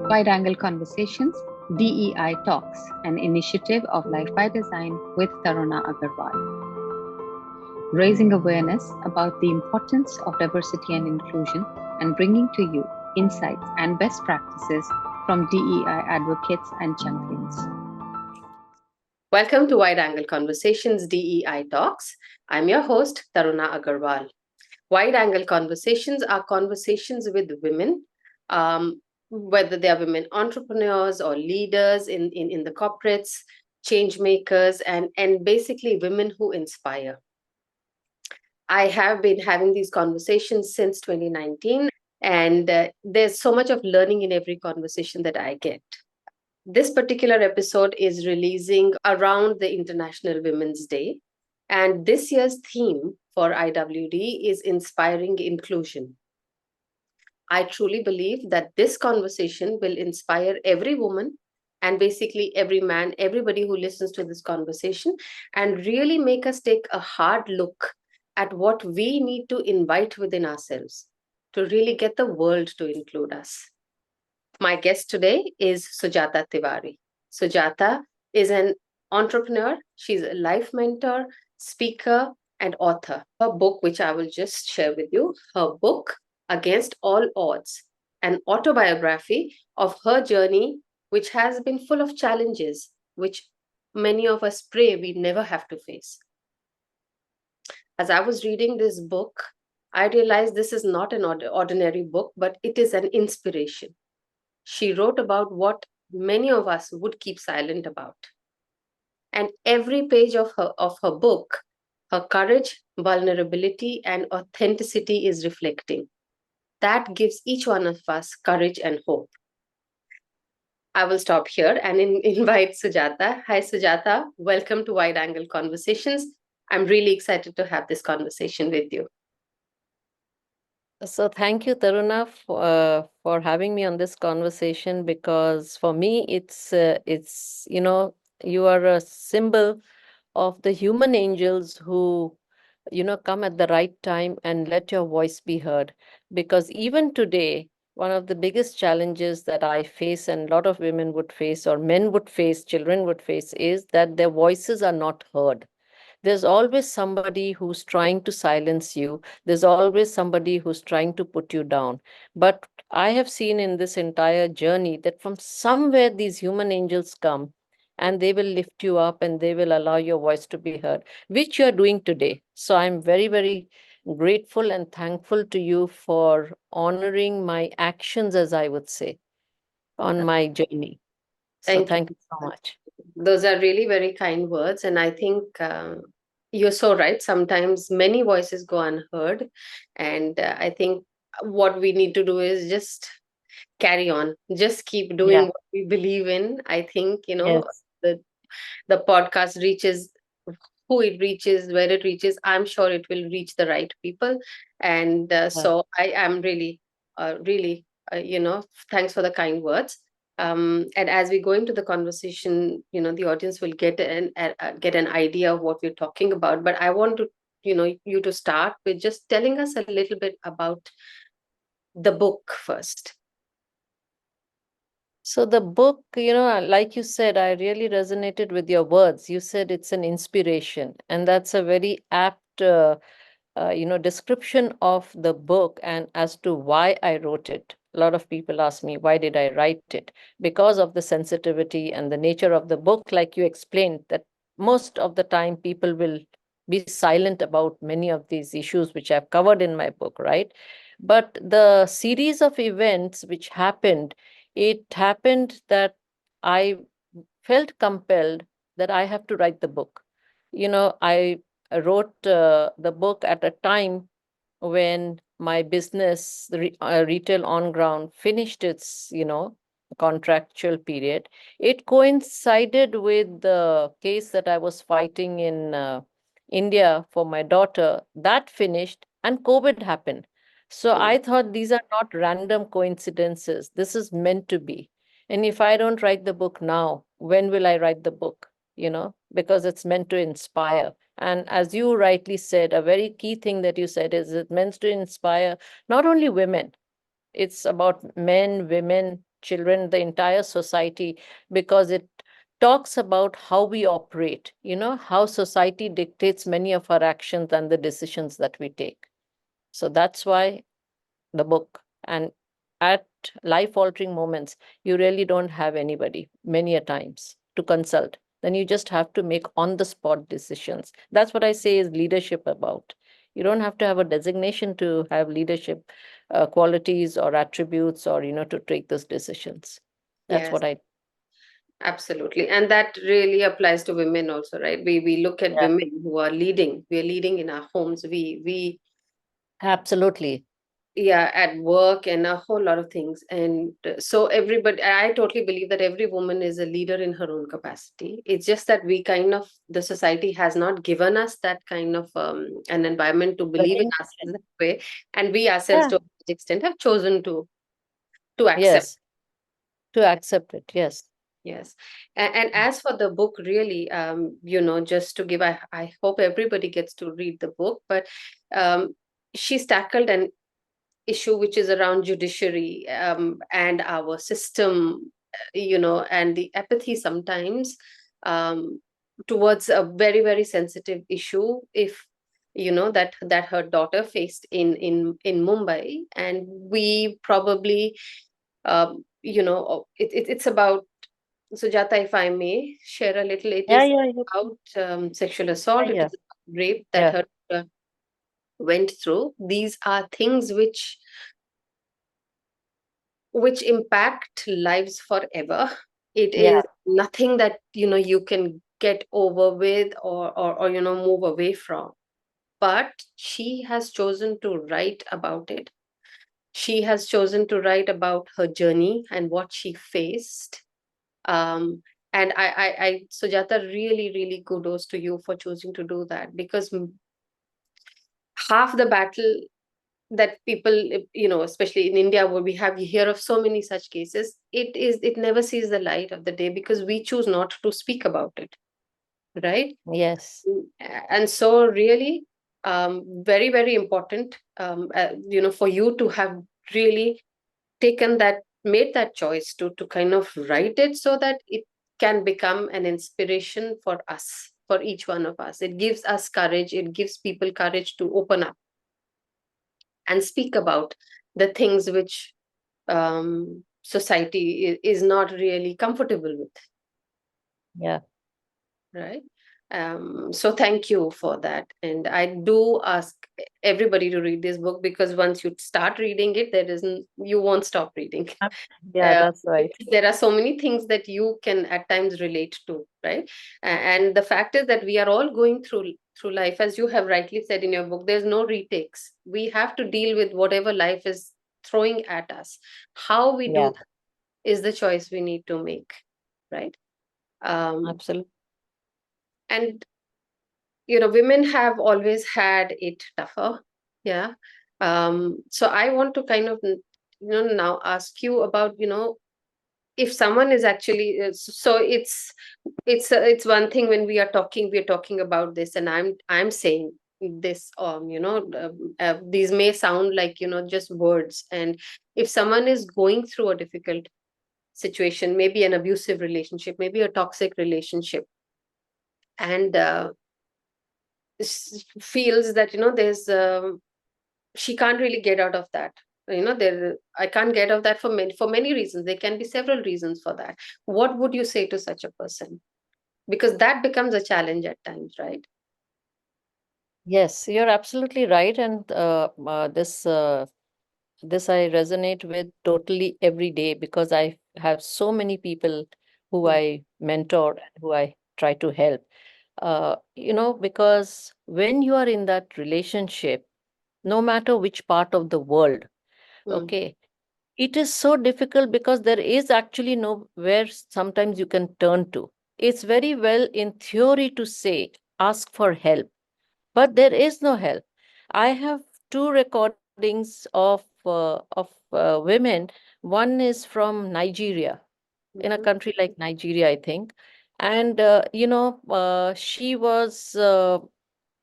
Wide Angle Conversations, DEI Talks, an initiative of Life by Design with Taruna Aggarwal, raising awareness about the importance of diversity and inclusion and bringing to you insights and best practices from DEI advocates and champions. Welcome to Wide Angle Conversations DEI Talks. I'm your host, Taruna Aggarwal. Wide Angle Conversations are conversations with women, whether they are women entrepreneurs or leaders in the corporates, change makers, and basically women who inspire. I have been having these conversations since 2019, and there's so much of learning in every conversation that I get. This particular episode is releasing around the International Women's Day. And this year's theme for IWD is inspiring inclusion. I truly believe that this conversation will inspire every woman and basically every man, everybody who listens to this conversation, and really make us take a hard look at what we need to invite within ourselves to really get the world to include us. My guest today is Sujata Tiwari. Sujata is an entrepreneur, she's a life mentor, speaker, and author. Her book, which I will just share with you, her book, Against All Odds, an autobiography of her journey, which has been full of challenges, which many of us pray we never have to face. As I was reading this book, I realized this is not an ordinary book, but it is an inspiration. She wrote about what many of us would keep silent about. And every page of her book, her courage, vulnerability, and authenticity is reflecting. That gives each one of us courage and hope. I will stop here and invite Sujata. Hi, Sujata. Welcome to Wide Angle Conversations. I'm really excited to have this conversation with you. So thank you, Taruna, for having me on this conversation, because for me it's you are a symbol of the human angels who come at the right time and let your voice be heard. Because even today, one of the biggest challenges that I face and a lot of women would face, or men would face, children would face, is that their voices are not heard. There's always somebody who's trying to silence you. There's always somebody who's trying to put you down. But I have seen in this entire journey that from somewhere these human angels come and they will lift you up and they will allow your voice to be heard, which you're doing today. So I'm very, very grateful and thankful to you for honoring my actions, as I would say, on my journey. So Thank you. thank you so much. Those are really very kind words. And I think you're so right. Sometimes many voices go unheard. And I think what we need to do is just carry on, just keep doing Yeah. what we believe in. I think, Yes. the, the podcast reaches who it reaches, where it reaches. I'm sure it will reach the right people. And Yeah. so I am really, thanks for the kind words. And as we go into the conversation, the audience will get an idea of what we're talking about. But I want to, you to start with just telling us a little bit about the book first. So the book, like you said, I really resonated with your words. You said it's an inspiration, and that's a very apt, description of the book and as to why I wrote it. A lot of people ask me, why did I write it? Because of the sensitivity and the nature of the book, like you explained, that most of the time people will be silent about many of these issues which I've covered in my book, right? But the series of events which happened, it happened that I felt compelled that I have to write the book. I wrote the book at a time when my business, retail on ground, finished its, contractual period. It coincided with the case that I was fighting in India for my daughter. That finished, and COVID happened. So I thought these are not random coincidences. This is meant to be. And if I don't write the book now, when will I write the book? Because it's meant to inspire. And as you rightly said, a very key thing that you said is it meant to inspire not only women, it's about men, women, children, the entire society, because it talks about how we operate, how society dictates many of our actions and the decisions that we take. So that's why the book. And at life altering moments, you really don't have anybody many a times to consult. Then you just have to make on the spot decisions. That's what I say is leadership about. You don't have to have a designation to have leadership qualities or attributes, or to take those decisions. That's Yes, what I. absolutely. And that really applies to women also, right? We look at Yeah, women who are leading. We are leading in our homes. We absolutely. yeah, at work and a whole lot of things. And so everybody, I totally believe that every woman is a leader in her own capacity. It's just that we kind of, the society has not given us that kind of an environment to believe in ourselves Recognition. that way, and we ourselves Yeah. to a large extent have chosen to accept. Yes. To accept it. Yes. Yes. And as for the book, really, just to give, I hope everybody gets to read the book, but um, she's tackled an issue which is around judiciary, and our system, and the apathy sometimes, um, towards a very, very sensitive issue, if that her daughter faced in Mumbai. And we probably, it's about, Sujata, if I may share a little, it Yeah, is yeah, about sexual assault, it yeah, is about rape that yeah, her daughter went through. These are things which impact lives forever. It yeah, is nothing that you can get over with, or move away from. But she has chosen to write about it. She has chosen to write about her journey and what she faced. um and I Sujata, really, really kudos to you for choosing to do that, because half the battle that people, especially in India, where we have, you hear of so many such cases, it never sees the light of the day because we choose not to speak about it, right? yes, And so really, very, very important, for you to have really taken that, made that choice to kind of write it, so that it can become an inspiration for us, for each one of us. It gives us courage, it gives people courage to open up and speak about the things which society is not really comfortable with, yeah, right? So thank you for that, and I do ask everybody to read this book, because once you start reading it, there isn't, you won't stop reading. uh, yeah, that's right. Because there are so many things that you can at times relate to, right? And the fact is that we are all going through life, as you have rightly said in your book. There's no retakes. We have to deal with whatever life is throwing at us. How we do Yeah, that is the choice we need to make, right? absolutely. And women have always had it tougher. Yeah. So I want to kind of now ask you about, if someone is actually, so it's one thing when we're talking about this, and I'm saying this, these may sound like, just words. And if someone is going through a difficult situation, maybe an abusive relationship, maybe a toxic relationship, and feels that, there's she can't really get out of that, there, I can't get out of that, for many reasons. There can be several reasons for that. What would you say to such a person? Because that becomes a challenge at times, right? Yes, you're absolutely right. And this I resonate with totally every day, because I have so many people who Mm, I mentor and who I try to help. Because when you are in that relationship, no matter which part of the world, mm, okay, it is so difficult because there is actually nowhere sometimes you can turn to. It's very well in theory to say, ask for help, but there is no help. I have two recordings of women. One is from Nigeria, in a mhm, country like Nigeria, I think. And she was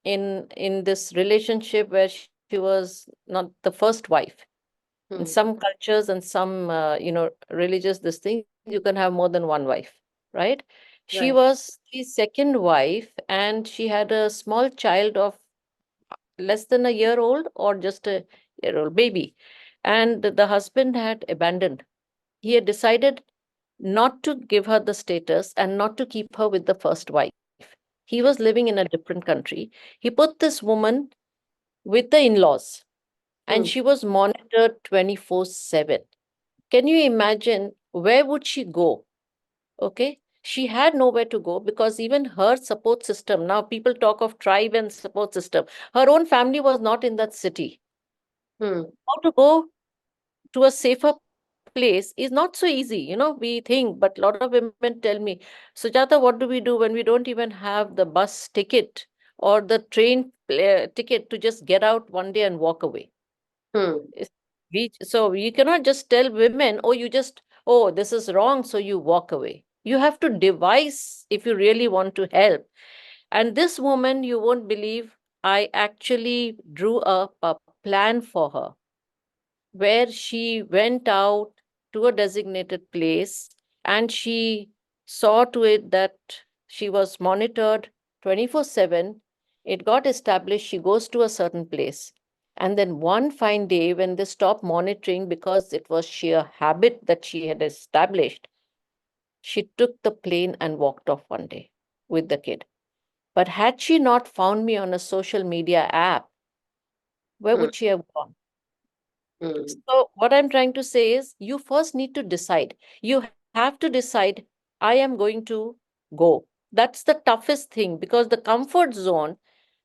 in this relationship where she was not the first wife. In Hmm. some cultures and some, religious this thing, you can have more than one wife, right? She Right. was the second wife, and she had a small child of less than a year old or just a year old baby. And the husband had abandoned. He had decided not to give her the status and not to keep her with the first wife. He was living in a different country. He put this woman with the in laws, and Hmm. she was monitored 24/7. Can you imagine where would she go? Okay. She had nowhere to go because even her support system, now people talk of tribe and support system, her own family was not in that city. Hmm. How to go to a safer place is not so easy. We think, but a lot of women tell me, Sujata, what do we do when we don't even have the bus ticket or the train ticket to just get out one day and walk away? Hmm. So you cannot just tell women, oh, oh, this is wrong, so you walk away. You have to devise if you really want to help. And this woman, you won't believe, I actually drew up a plan for her where she went out to a designated place, and she saw to it that she was monitored 24/7. It got established, she goes to a certain place. And then one fine day, when they stopped monitoring because it was sheer habit that she had established, she took the plane and walked off one day with the kid. But had she not found me on a social media app, where Hmm. would she have gone? Hmm. So, what I'm trying to say is, you first need to decide. You have to decide, I am going to go. That's the toughest thing, because the comfort zone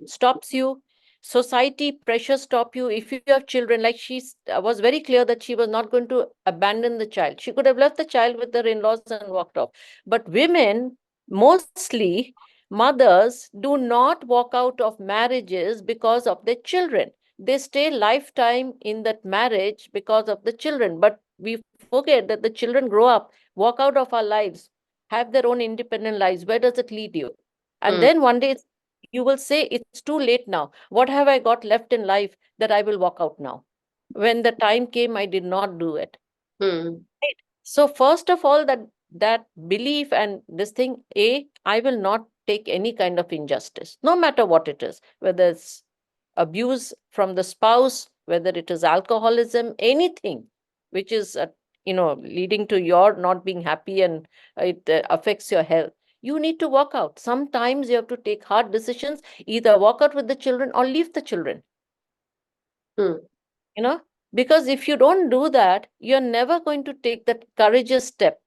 stops you. Society pressure stop you. If you have children, like she was very clear that she was not going to abandon the child. She could have left the child with her in-laws and walked off. But women, mostly mothers, do not walk out of marriages because of their children. They stay lifetime in that marriage because of the children. But we forget that the children grow up, walk out of our lives, have their own independent lives. Where does it lead you? And Hmm. then one day you will say, it's too late now. What have I got left in life that I will walk out now? When the time came, I did not do it. Hmm. Right. So first of all, that belief and this thing, I will not take any kind of injustice, no matter what it is, whether it's abuse from the spouse, whether it is alcoholism, anything which is leading to your not being happy, and it affects your health. You need to walk out. Sometimes you have to take hard decisions, either walk out with the children or leave the children. Hmm. you know because if you don't do that, you're never going to take that courageous step.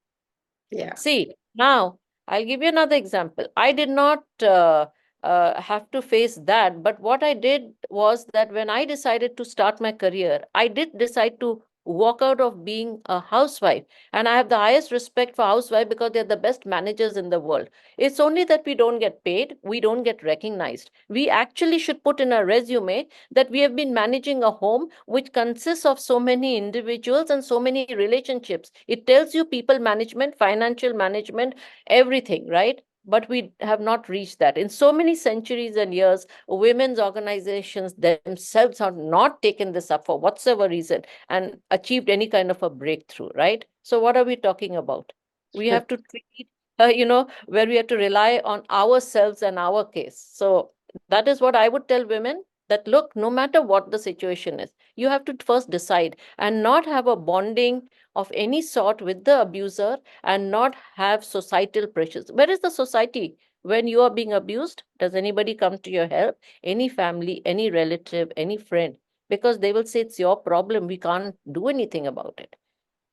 Yeah. See, now I'll give you another example. I did not have to face that, but what I did was that when I decided to start my career, I did decide to walk out of being a housewife. And I have the highest respect for housewives because they're the best managers in the world. It's only that we don't get paid, we don't get recognized. We actually should put in a resume that we have been managing a home which consists of so many individuals and so many relationships. It tells you people management, financial management, everything, right? But we have not reached that. In so many centuries and years, women's organizations themselves have not taken this up for whatsoever reason and achieved any kind of a breakthrough, right? So, what are we talking about? We have to treat, where we have to rely on ourselves and our case. So, that is what I would tell women, that look, no matter what the situation is, you have to first decide and not have a bonding of any sort with the abuser, and not have societal pressures. Where is the society when you are being abused? Does anybody come to your help? Any family, any relative, any friend? Because they will say it's your problem. We can't do anything about it.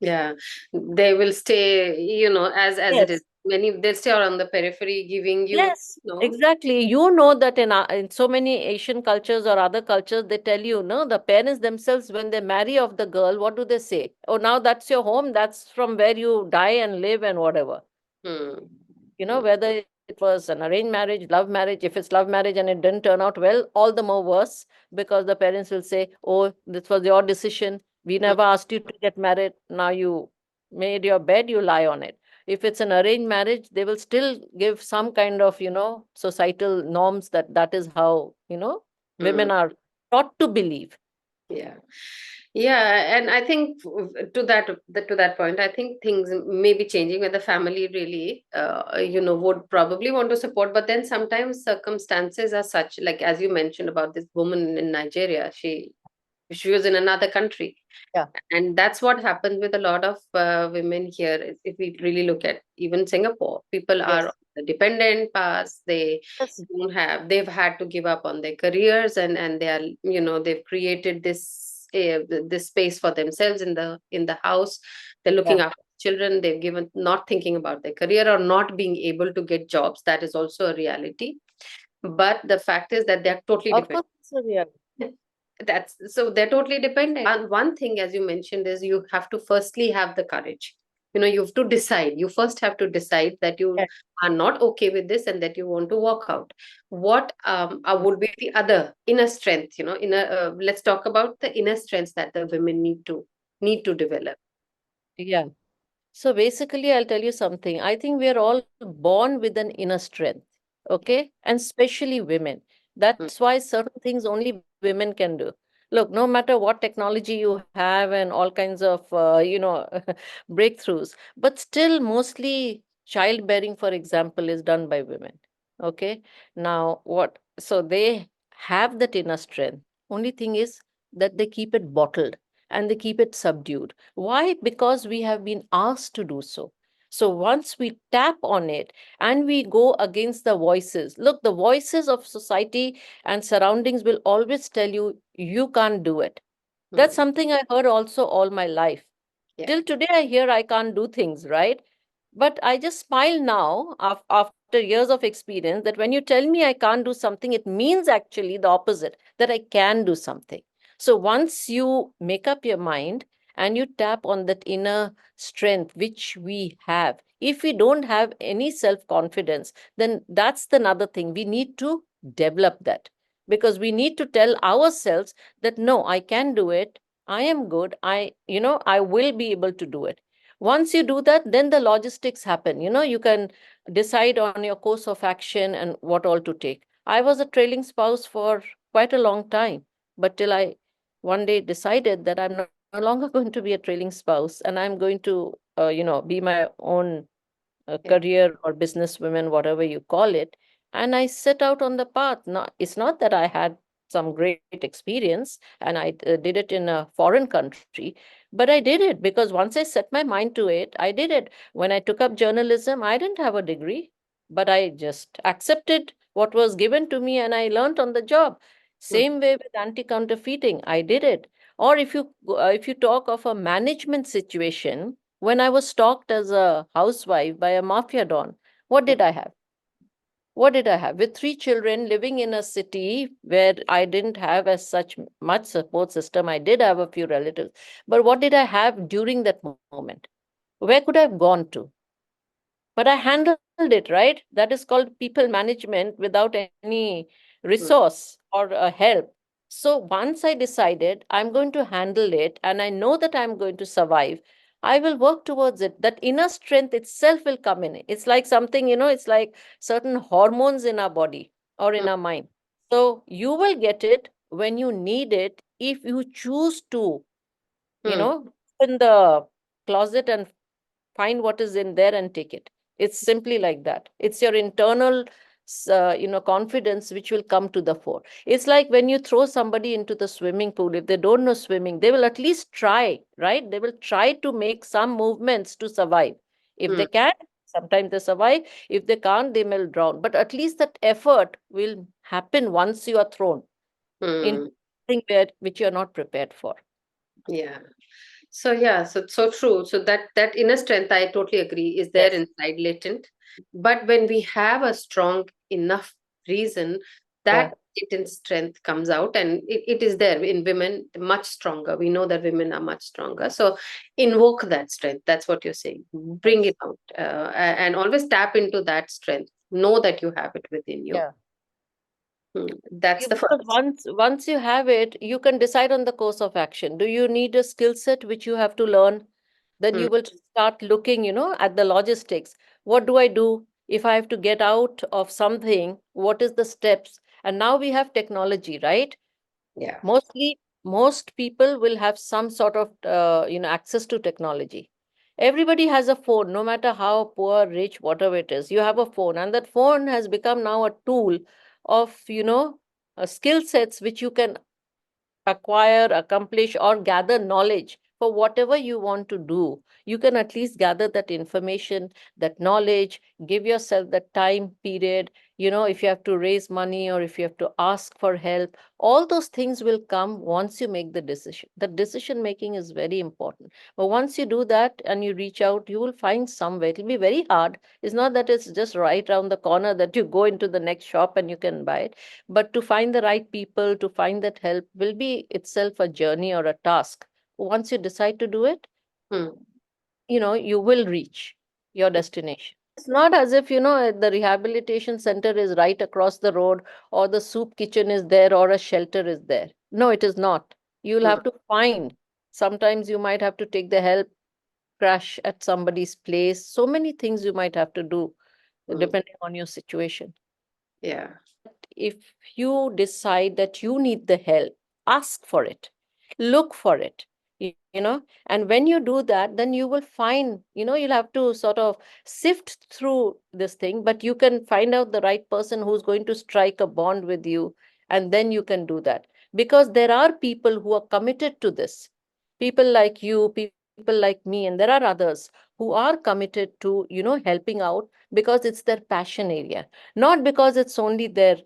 Yeah. They will stay, as it is. Yes. Many they'll stay on the periphery, giving you, Yes, exactly. You know that in so many Asian cultures or other cultures, they tell you, no, the parents themselves, when they marry off the girl, what do they say? Oh, now that's your home. That's from where you die and live and whatever. Hmm. Whether it was an arranged marriage, love marriage. If it's love marriage and it didn't turn out well, all the more worse, because the parents will say, oh, this was your decision. We Hmm. never asked you to get married. Now you made your bed, you lie on it. If it's an arranged marriage, they will still give some kind of, societal norms that is how, women Hmm. are taught to believe. Yeah. Yeah, and I think to that point, I think things may be changing where the family really, would probably want to support, but then sometimes circumstances are such, like as you mentioned about this woman in Nigeria, she was in another country, Yeah. and that's what happens with a lot of women here. If we really look at even Singapore, people are on Yes. the dependent pass. Yes. They've had to give up on their careers, and they are, they've created this space for themselves in the house. They're looking Yeah. after children. They've given, not thinking about their career or not being able to get jobs. That is also a reality, but the fact is that they're totally Of dependent. course, it's a real. That's so they're totally dependent. And one thing, as you mentioned, is you have to firstly have the courage. You have to decide. You first have to decide that you Yes. are not okay with this and that you want to walk out. What Yes. would be the other inner strength? Let's talk about the inner strengths that the women need to develop. Yeah. So basically, I'll tell you something. I think we are all born with an inner strength, Yeah. okay? And especially women. Mm, That's why certain things only women can do. Look, no matter what technology you have and all kinds of, breakthroughs, but still, mostly childbearing, for example, is done by women, okay? Now, what? So they have that inner strength. Only thing is that they keep it bottled and they keep it subdued. Why? Because we have been asked to do so. So once we tap on it and we go against the voices, look, the voices of society and surroundings will always tell you, you can't do it. That's mm, something I heard also all my life. yeah. Till today, I hear I can't do things, right? But I just smile now after years of experience that when you tell me I can't do something, it means actually the opposite, that I can do something. So once you make up your mind and you tap on that inner strength which we have, if we don't have any self confidence, then that's another thing. We need to develop that because we need to tell ourselves that no, I can do it. I am good. I will be able to do it. Once you do that, then the logistics happen. You can decide on your course of action and what all to take. I was a trailing spouse for quite a long time, but till I one day decided that I'm no longer going to be a trailing spouse and I'm going to, be my own Yeah. career or businesswoman, whatever you call it. And I set out on the path. Now, it's not that I had some great experience and I did it in a foreign country, but I did it because once I set my mind to it, I did it. When I took up journalism, I didn't have a degree, but I just accepted what was given to me and I learned on the job. Mm, Same way with anti-counterfeiting, I did it. Or if you talk of a management situation, when I was stalked as a housewife by a mafia don, what mm, did I have? What did I have? With three children living in a city where I didn't have as such much support system, I did have a few relatives. But what did I have during that moment? Where could I have gone to? But I handled it, right? That is called people management without any mm, resource or help. So once I decided I'm going to handle it and I know that I'm going to survive, I will work towards it. That inner strength itself will come in. It's like something, it's like certain hormones in our body or in mm, our mind. So you will get it when you need it if you choose to, mm, open the closet and find what is in there and take it. It's simply like that. It's your internal confidence which will come to the fore. It's like when you throw somebody into the swimming pool, if they don't know swimming, they will at least try, right? They will try to make some movements to survive. If mm, they can, sometimes they survive. If they can't, they may drown, but at least that effort will happen once you are thrown into mm. something which you're not prepared for. Yeah. So yeah, so true. So that inner strength, I totally agree, is there Yes. inside latent. But when we have a strong enough reason, Yeah. that latent strength comes out, and it is there in women much stronger. We know that women are much stronger. So invoke that strength. That's what you're saying. Bring Yes. it out, and always tap into that strength. Know that you have it within you. Yeah. That's the Because first. once you have it, you can decide on the course of action. Do you need a skill set which you have to learn? Then Mm, you will start looking, at the logistics. What do I do if I have to get out of something? What is the steps? And now we have technology, right? yeah. Mostly most people will have some sort of access to technology. Everybody has a phone, no matter how poor, rich, whatever it is. You have a phone, and that phone has become now a tool of skill sets which you can acquire, accomplish, or gather knowledge for whatever you want to do. You can at least gather that information, that knowledge, give yourself that time period. If you have to raise money or if you have to ask for help, all those things will come once you make the decision. The decision making is very important. But once you do that and you reach out, you will find somewhere. It'll be very hard. It's not that it's just right around the corner that you go into the next shop and you can buy it, but to find the right people, to find that help will be itself a journey or a task. Once you decide to do it, Hmm. you will reach your destination. It's not as if, the rehabilitation center is right across the road, or the soup kitchen is there, or a shelter is there. No, it is not. You'll Hmm. have to find. Sometimes you might have to take the help, crash at somebody's place. So many things you might have to do Hmm. depending on your situation. Yeah. If you decide that you need the help, ask for it, look for it, and when you do that, then you will find, you'll have to sort of sift through this thing, but you can find out the right person who's going to strike a bond with you, and then you can do that. Because there are people who are committed to this, people like you, people like me, and there are others who are committed to, helping out, because it's their passion area, not because it's only their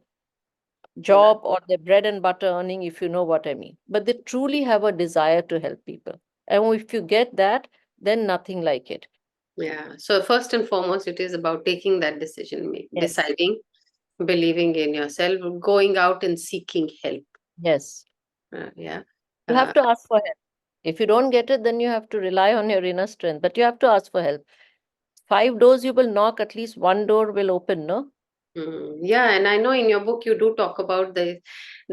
Right. job or their bread and butter earning, if you know what I mean. But they truly have a desire to help people. And if you get that, then nothing like it. Yeah. So first and foremost, it is about taking that decision, Yes. deciding, believing in yourself, going out and seeking help. Yes. Yeah. You have Uh, to ask for help. If you don't get it, then you have to rely on your inner strength. But you have to ask for help. 5 doors you will knock, at least one door will open, no? yeah, and I know in your book you do talk about the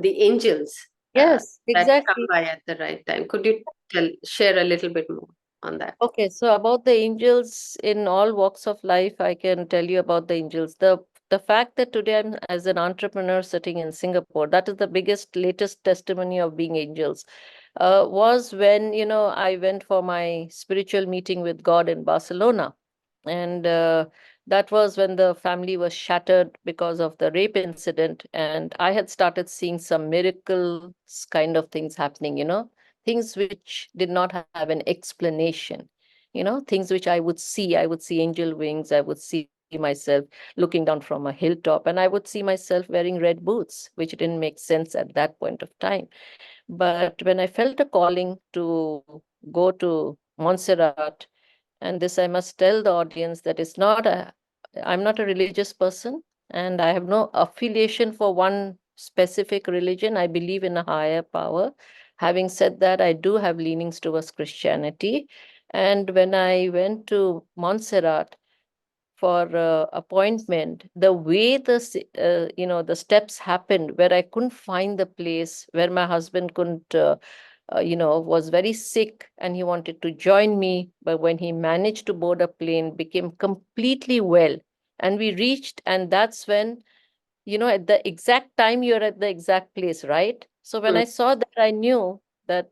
angels Yes, that come exactly. by at the right time. Could you share a little bit more on that? Okay, so about the angels in all walks of life, I can tell you about the angels. The fact that today I'm as an entrepreneur sitting in Singapore, that is the biggest, latest testimony of being angels. Was when, I went for my spiritual meeting with God in Barcelona. And that was when the family was shattered because of the rape incident. And I had started seeing some miracles kind of things happening, things which did not have an explanation, things which I would see angel wings, I would see myself looking down from a hilltop, and I would see myself wearing red boots, which didn't make sense at that point of time. But when I felt a calling to go to Montserrat, and this I must tell the audience that I'm not a religious person, and I have no affiliation for one specific religion. I believe in a higher power. Having said that, I do have leanings towards Christianity. And when I went to Montserrat for appointment, the way the steps happened, where I couldn't find the place, where my husband couldn't was very sick and he wanted to join me. But when he managed to board a plane, became completely well. And we reached, and that's when, at the exact time you're at the exact place, right? So when Mm. I saw that, I knew that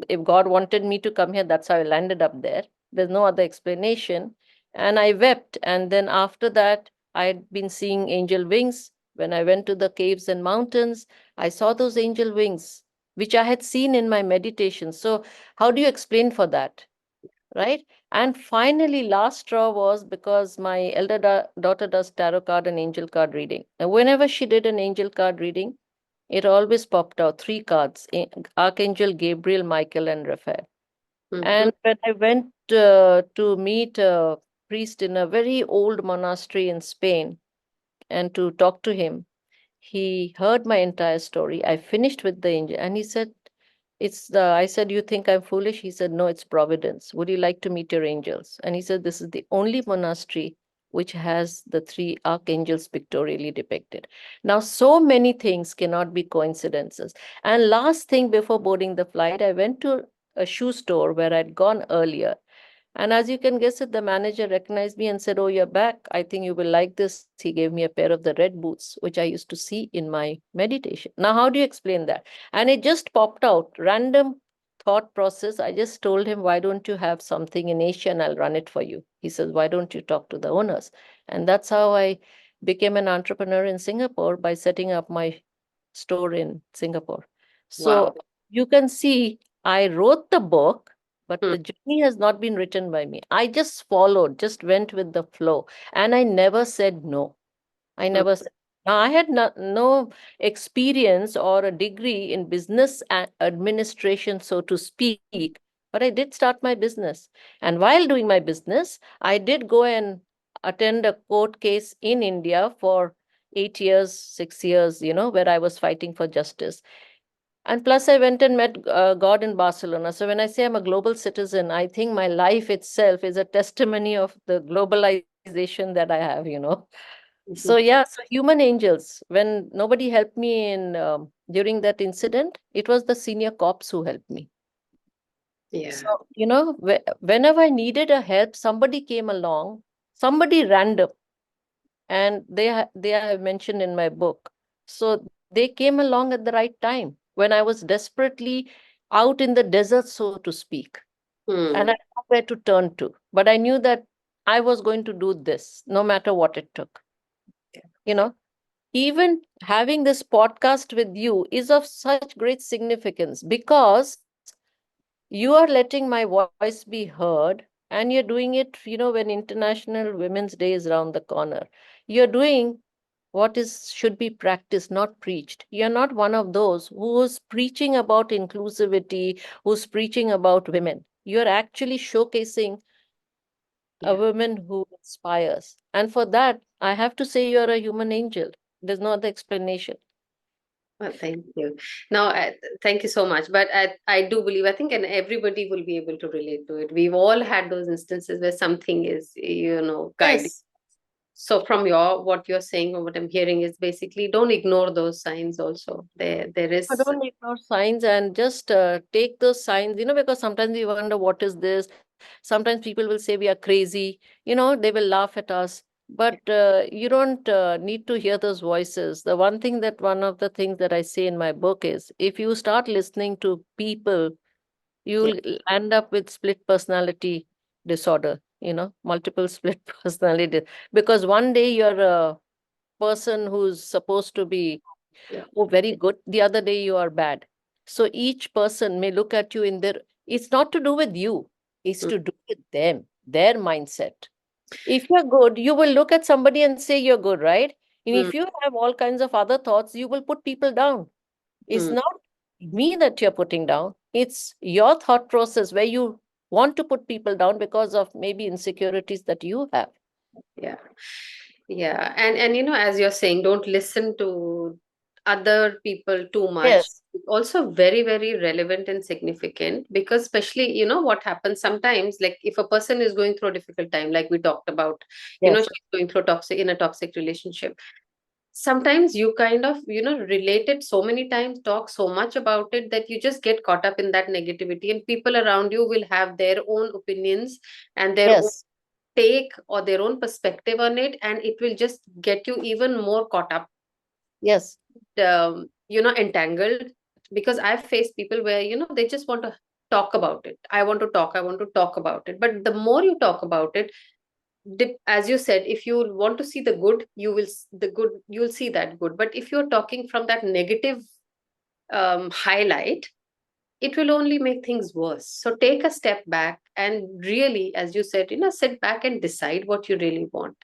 if God wanted me to come here, that's how I landed up there. There's no other explanation. And I wept. And then after that, I had been seeing angel wings. When I went to the caves and mountains, I saw those angel wings, which I had seen in my meditation. So, how do you explain for that? Right? And finally, last straw was because my elder daughter does tarot card and angel card reading. And whenever she did an angel card reading, it always popped out three cards: Archangel Gabriel, Michael, and Raphael. Mhm. And when I went to meet a priest in a very old monastery in Spain and to talk to him, he heard my entire story. I finished with the angel, and he said, I said, "You think I'm foolish?" He said, "No, it's providence. Would you like to meet your angels?" And he said, "This is the only monastery which has the three archangels pictorially depicted." Now, so many things cannot be coincidences. And last thing before boarding the flight, I went to a shoe store where I'd gone earlier. And as you can guess it, the manager recognized me and said, "Oh, you're back. I think you will like this." He gave me a pair of the red boots, which I used to see in my meditation. Now, how do you explain that? And it just popped out, random thought process. I just told him, "Why don't you have something in Asia and I'll run it for you?" He says, "Why don't you talk to the owners?" And that's how I became an entrepreneur in Singapore, by setting up my store in Singapore. So Wow. you can see I wrote the book, but Hmm. the journey has not been written by me. I just followed, just went with the flow, and I never said no. I Hmm. never said. Now, I had no experience or a degree in business administration, so to speak, but I did start my business. And while doing my business, I did go and attend a court case in India for 8 years, 6 years, where I was fighting for justice. And plus, I went and met God in Barcelona. So when I say I'm a global citizen, I think my life itself is a testimony of the globalization that I have. So Mhm. yeah, so human angels. When nobody helped me in during that incident, it was the senior cops who helped me. So Yeah. whenever I needed a help, somebody came along, somebody random, and they are mentioned in my book. So they came along at the right time when I was desperately out in the desert, so to speak, and I Hmm. had nowhere to turn to. But I knew that I was going to do this, no matter what it took. You know, even having this podcast with you is of such great significance, because you are letting my voice be heard, and you're doing it, when International Women's Day is around the corner. You're doing what is should be practiced, not preached. You're not one of those who's preaching about inclusivity, who's preaching about women. You're actually showcasing a Yeah. woman who inspires. And for that, I have to say you're a human angel. There's no other explanation. Well, thank you. Now, thank you so much. But I do believe, I think, and everybody will be able to relate to it. We've all had those instances where something is, guiding. Yes. So, from what you're saying or what I'm hearing is basically don't ignore those signs. Also, there is. Don't ignore signs, and just take those signs, because sometimes we wonder what is this. Sometimes people will say we are crazy, they will laugh at us. But you don't need to hear those voices. The one of the things that I say in my book is, if you start listening to people, Yeah. you'll end up with split personality disorder, multiple split personality. Because one day you're a person who's supposed to be, oh, Yeah. very good. The other day you are bad. So each person may look at you in their, it's not to do with you, it's Mm. to do with them, their mindset. If you're good, you will look at somebody and say you're good, right? And Mm. if you have all kinds of other thoughts, you will put people down. It's Mm. not me that you're putting down, it's your thought process where you want to put people down because of maybe insecurities that you have. Yeah. Yeah. And as you're saying, don't listen to other people too much. Yes, It's also very, very relevant and significant, because especially, what happens sometimes, like if a person is going through a difficult time, like we talked about, yes, she's going through a toxic relationship. Sometimes you kind of, relate it so many times, talk so much about it, that you just get caught up in that negativity, and people around you will have their own opinions and their own yes, take or their own perspective on it, and it will just get you even more caught up, yes, entangled. Because I've faced people where, they just want to talk about it. I want to talk about it, but the more you talk about it, as you said, if you want to see the good, you'll see that good. But if you're talking from that negative highlight, it will only make things worse. So take a step back and really, as you said, sit back and decide what you really want.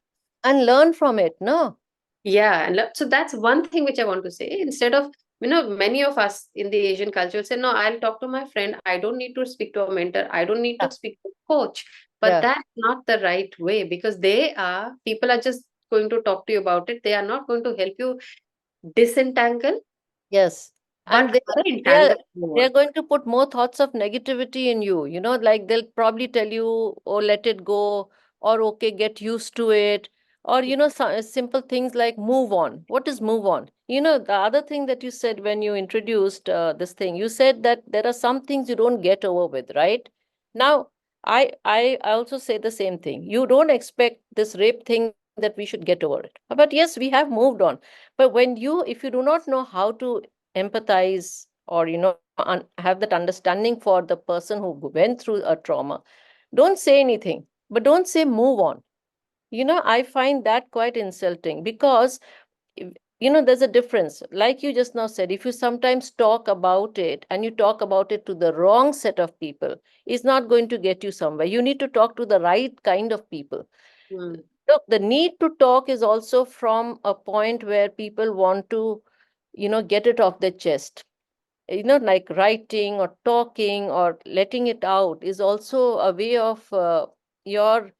and learn from it, no? Yeah, and so that's one thing which I want to say. Instead of, many of us in the Asian culture will say, no, I'll talk to my friend. I don't need to speak to a mentor. I don't need Yeah, to speak to a coach. But yeah. that's not the right way, because people are just going to talk to you about it. They are not going to help you disentangle, Yes. but And they rather they are entangle they are more. going to put more thoughts of negativity in you. Like they'll probably tell you, "Oh, let it go," or "Okay, get used to it," or simple things like "move on." What is move on? The other thing that you said when you introduced this thing, you said that there are some things you don't get over with, right? Now, I also say the same thing. You don't expect this rape thing that we should get over it. But yes, we have moved on. But if you do not know how to empathize, or have that understanding for the person who went through a trauma, don't say anything, but don't say move on. I find that quite insulting, because there's a difference. Like you just now said, if you sometimes talk about it and you talk about it to the wrong set of people, it's not going to get you somewhere. You need to talk to the right kind of people. Mm. Look, the need to talk is also from a point where people want to get it off their chest. Like writing or talking or letting it out is also a way of your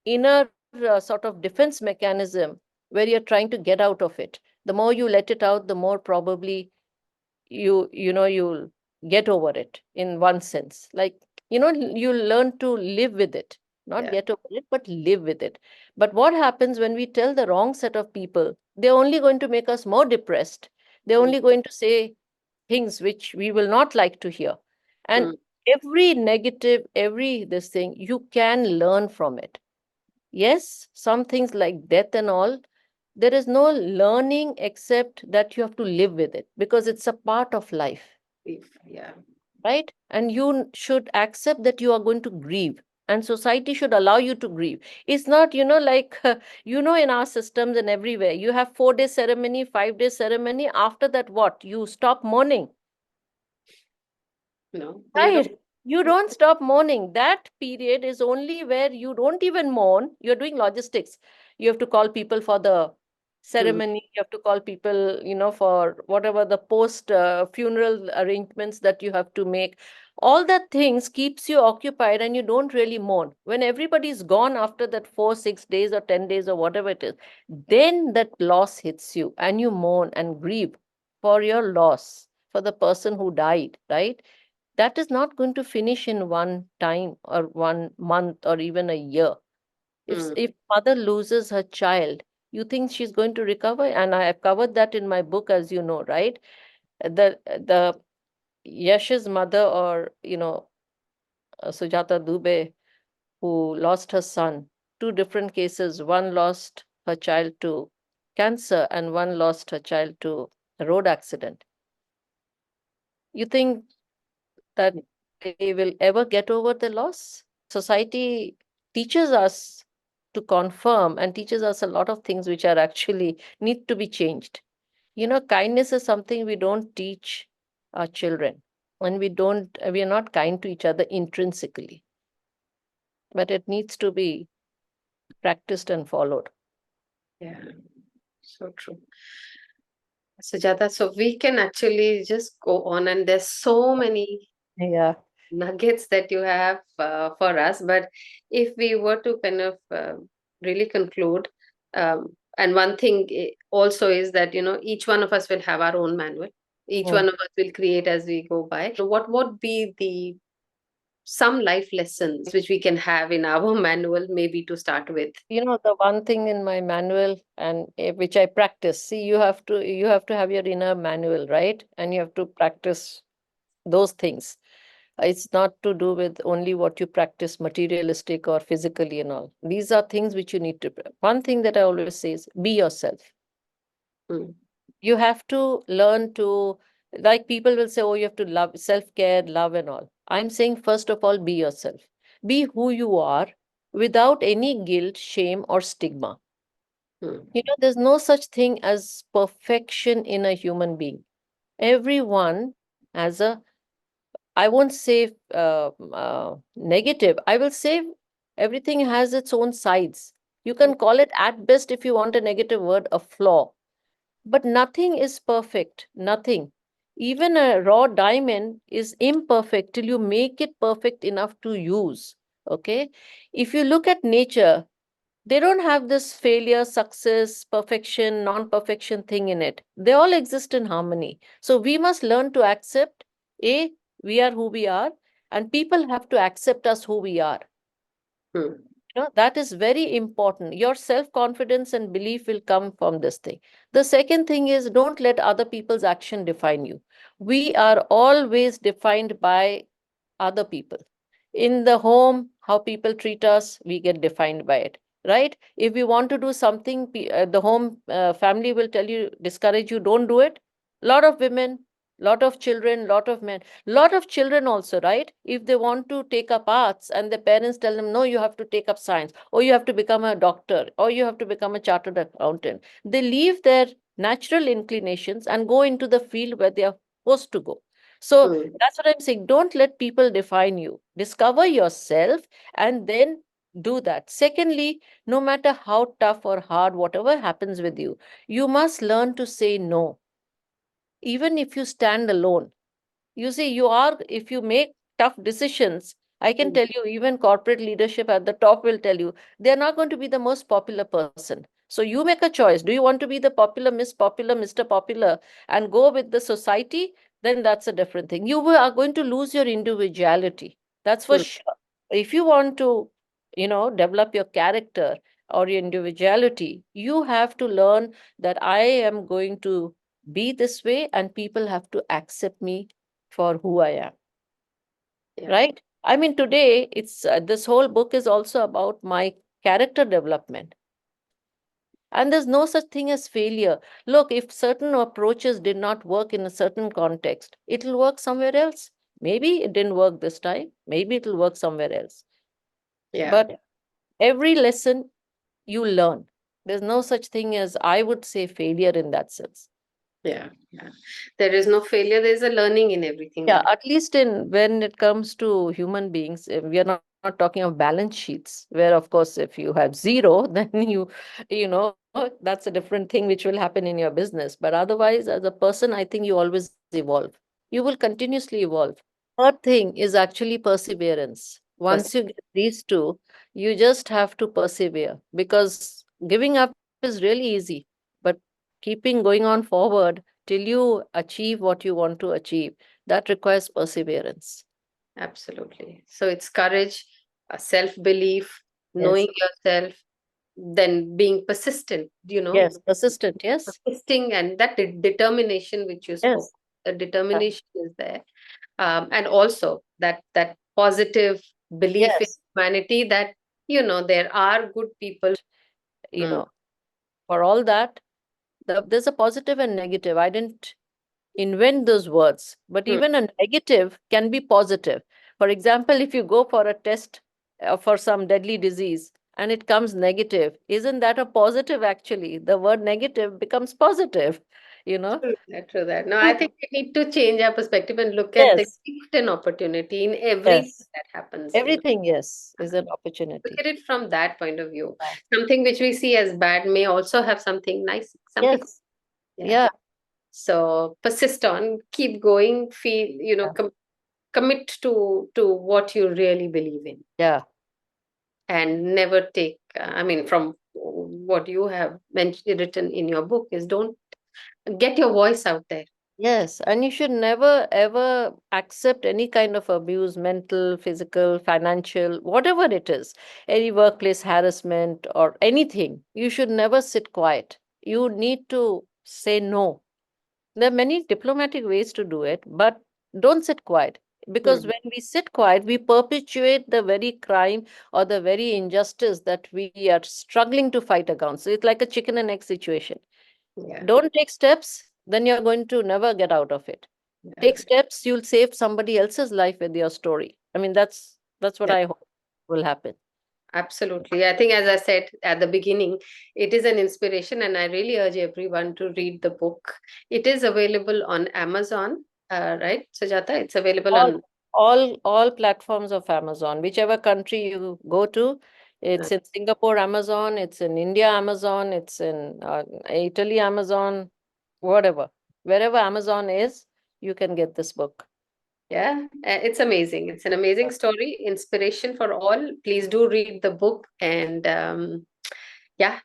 inner sort of defense mechanism, where you're trying to get out of it. The more you let it out, the more probably you'll get over it, in one sense. Like, you learn to live with it, not Yeah. get over it, but live with it. But what happens when we tell the wrong set of people? They're only going to make us more depressed. They're Mm. only going to say things which we will not like to hear. And Mm. every negative, every this thing, you can learn from it. Yes, some things like death and all, there is no learning except that you have to live with it, because it's a part of life, Yeah. right? And you should accept that you are going to grieve, and society should allow you to grieve. It's not, like, in our systems and everywhere, you have 4-day ceremony, 5-day ceremony. After that, what? You stop mourning. No, you don't. Right. You don't stop mourning. That period is only where you don't even mourn. You're doing logistics. You have to call people for the Mm. ceremony. You have to call people, for whatever the post funeral arrangements that you have to make. All that things keeps you occupied, and you don't really mourn. When everybody's gone after that 4, 6 days or 10 days or whatever it is, then that loss hits you and you mourn and grieve for your loss, for the person who died, right? That is not going to finish in one time or 1 month or even a year. Mm. If mother loses her child, you think she's going to recover? And I have covered that in my book, as you know, right? The Yash's mother, or Sujata Dubey, who lost her son, two different cases. One lost her child to cancer, and one lost her child to a road accident. You think that they will ever get over the loss? Society teaches us to confirm and teaches us a lot of things which are actually need to be changed. Kindness is something we don't teach our children, and we are not kind to each other intrinsically, but it needs to be practiced and followed. Yeah. So true. Sujata, so we can actually just go on, and there's so many Yeah. nuggets that you have for us. But if we were to kind of really conclude, and one thing also is that, each one of us will have our own manual. Each Mm. one of us will create as we go by. So what would be the some life lessons which we can have in our manual, maybe to start with? The one thing in my manual, and which I practice. See, you have to have your inner manual, right? And you have to practice those things. It's not to do with only what you practice materialistic or physically and all. These are things which you need to. One thing that I always say is be yourself. Mm. You have to learn to, like, people will say, oh, you have to love, self-care, love and all. I'm saying, first of all, be yourself. Be who you are, without any guilt, shame, or stigma. Mm. There's no such thing as perfection in a human being. Everyone has a, I won't say negative. I will say everything has its own sides. You can call it, at best, if you want a negative word, a flaw. But nothing is perfect. Nothing. Even a raw diamond is imperfect till you make it perfect enough to use. Okay. If you look at nature, they don't have this failure, success, perfection, non perfection thing in it. They all exist in harmony. So we must learn to accept, A, we are who we are, and people have to accept us who we are. Mm. That is very important. Your self confidence and belief will come from this thing. The second thing is, don't let other people's action define you. We are always defined by other people. In the home, how people treat us, we get defined by it, right? If we want to do something, the home family will tell you, discourage you, don't do it. Lot of women, lot of children, lot of men, lot of children also, right? If they want to take up arts and the parents tell them, no, you have to take up science, or you have to become a doctor, or you have to become a chartered accountant, they leave their natural inclinations and go into the field where they are supposed to go. So Mm. that's what I'm saying. Don't let people define you. Discover yourself and then do that. Secondly, no matter how tough or hard, whatever happens with you, you must learn to say no, even if you stand alone. You see, you are, if you make tough decisions, I can Mm. tell you, even corporate leadership at the top will tell you, they're not going to be the most popular person. So you make a choice. Do you want to be the popular, Miss Popular, Mr. Popular, and go with the society? Then that's a different thing. Are going to lose your individuality. That's for Mm. sure. If you want to, develop your character or your individuality, you have to learn that I am going to be this way and people have to accept me for who I am, Yeah. right? I mean, today it's this whole book is also about my character development. And there's no such thing as failure. Look, if certain approaches did not work in a certain context, it'll work somewhere else. Maybe it didn't work this time. Maybe it'll work somewhere else. Yeah. But every lesson you learn. There's no such thing as, I would say, failure in that sense. Yeah. Yeah. There is no failure. There's a learning in everything Yeah, that. at least in when it comes to human beings, we are not talking of balance sheets, where of course if you have zero, then that's a different thing which will happen in your business. But otherwise, as a person, I think you always evolve. You will continuously evolve. Third thing is actually perseverance. Once you get these two, you just have to persevere, because giving up is really easy, but keeping going on forward till you achieve what you want to achieve, that requires perseverance. Absolutely. So it's courage, self belief, Yes. knowing yourself, then being persistent, Yes. Persistent. Yes. persisting, and that determination which you spoke. Yes. The Yeah. determination is there. And also that positive belief in Yes. humanity that, there are good people. You Mm. know, for all that, there's a positive and negative. I didn't invent those words, but Mm. even a negative can be positive. For example, if you go for a test for some deadly disease and it comes negative, isn't that a positive actually? The word negative becomes positive, you know? True that, true that. No, I So, think we need to change our perspective and look at the yes, gift and opportunity in everything yes. that happens. Everything, yes, is an Look opportunity. at it from that point of view. Yeah. Something which we see as bad may also have something nice, something. Yes, Yeah. yeah, So persist on, keep going, feel, yeah, commit to what you really believe in, yeah. and never take. I mean, from what you have mentioned, written in your book, is don't get your voice out there. Yes, and you should never ever accept any kind of abuse, mental, physical, financial, whatever it is, any workplace harassment or anything. You should never sit quiet. You need to say no. There are many diplomatic ways to do it, but don't sit quiet. Because Hmm. when we sit quiet, we perpetuate the very crime or the very injustice that we are struggling to fight against. So it's like a chicken and egg situation. Yeah. Don't take steps, then you're going to never get out of it. Yeah. Take steps, you'll save somebody else's life with your story. I mean, that's what Yeah. I hope will happen. Absolutely. I think, as I said at the beginning, it is an inspiration, and I really urge everyone to read the book. It is available on Amazon, right, Sujata? It's available All on. all platforms of Amazon, whichever country you go to, uh, it's in Singapore Amazon, it's in India Amazon, it's in Italy Amazon, whatever. Wherever Amazon is, you can get this book. yeah, it's amazing. It's an amazing story, inspiration for all. Please do read the book, and yeah,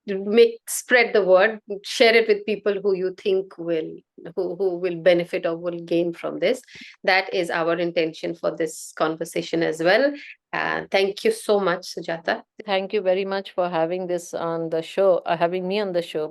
make spread the word, share it with people who you think who will benefit or will gain from this. That is our intention for this conversation as well. Thank you so much, Sujata. Thank you very much for having this on the show, having me on the show.